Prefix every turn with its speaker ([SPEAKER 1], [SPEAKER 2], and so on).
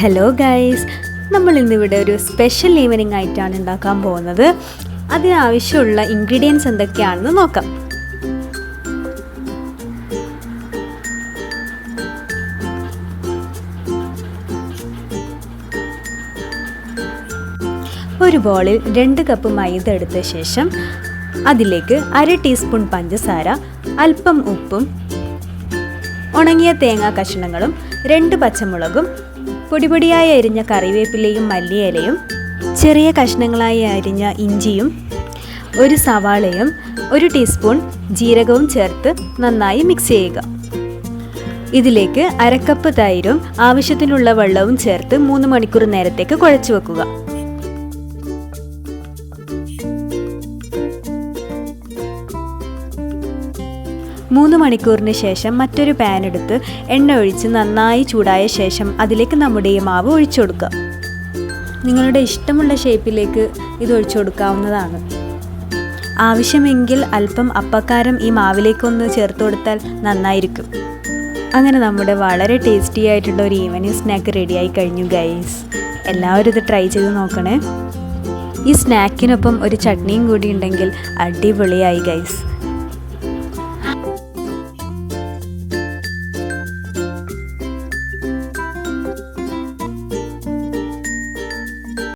[SPEAKER 1] Hello guys, നമ്മൾ ഇന്നിവിടെ ഒരു സ്പെഷ്യൽ ഈവനിങ് ആയിട്ടാണ് ഉണ്ടാക്കാൻ പോകുന്നത്. അതിനാവശ്യമുള്ള ഇൻഗ്രീഡിയൻസ് എന്തൊക്കെയാണെന്ന് നോക്കാം. ഒരു ബോളിൽ 2 കപ്പ് മൈദ എടുത്ത ശേഷം അതിലേക്ക് 1/2 ടീസ്പൂൺ പഞ്ചസാര, അല്പം ഉപ്പും, ഉണങ്ങിയ തേങ്ങാ കഷ്ണങ്ങളും, 2 പച്ചമുളകും, പൊടിപൊടിയായി അരിഞ്ഞ കറിവേപ്പിലയും മല്ലിയിലയും, ചെറിയ കഷ്ണങ്ങളായി അരിഞ്ഞ ഇഞ്ചിയും, 1 സവാളയും, 1 ടീസ്പൂൺ ജീരകവും ചേർത്ത് നന്നായി മിക്സ് ചെയ്യുക. ഇതിലേക്ക് 1/2 കപ്പ് തൈരും ആവശ്യത്തിനുള്ള വെള്ളവും ചേർത്ത് 3 മണിക്കൂർ നേരത്തേക്ക് കുഴച്ചു വെക്കുക. 3 മണിക്കൂറിന് ശേഷം മറ്റൊരു പാൻ എടുത്ത് എണ്ണ ഒഴിച്ച് നന്നായി ചൂടായ ശേഷം അതിലേക്ക് നമ്മുടെ ഈ മാവ് ഒഴിച്ചു കൊടുക്കുക. നിങ്ങളുടെ ഇഷ്ടമുള്ള ഷേപ്പിലേക്ക് ഇത് ഒഴിച്ചു കൊടുക്കാവുന്നതാണ്. ആവശ്യമെങ്കിൽ അല്പം അപ്പക്കാരം ഈ മാവിലേക്കൊന്ന് ചേർത്ത് കൊടുത്താൽ നന്നായിരിക്കും. അങ്ങനെ നമ്മുടെ വളരെ ടേസ്റ്റി ആയിട്ടുള്ള ഒരു ഈവനിങ് സ്നാക്ക് റെഡിയായി കഴിഞ്ഞു ഗൈസ്. എല്ലാവരും ഇത് ട്രൈ ചെയ്ത് നോക്കണേ. ഈ സ്നാക്കിനൊപ്പം ഒരു ചട്നിയും കൂടി ഉണ്ടെങ്കിൽ അടിപൊളിയായി ഗൈസ്.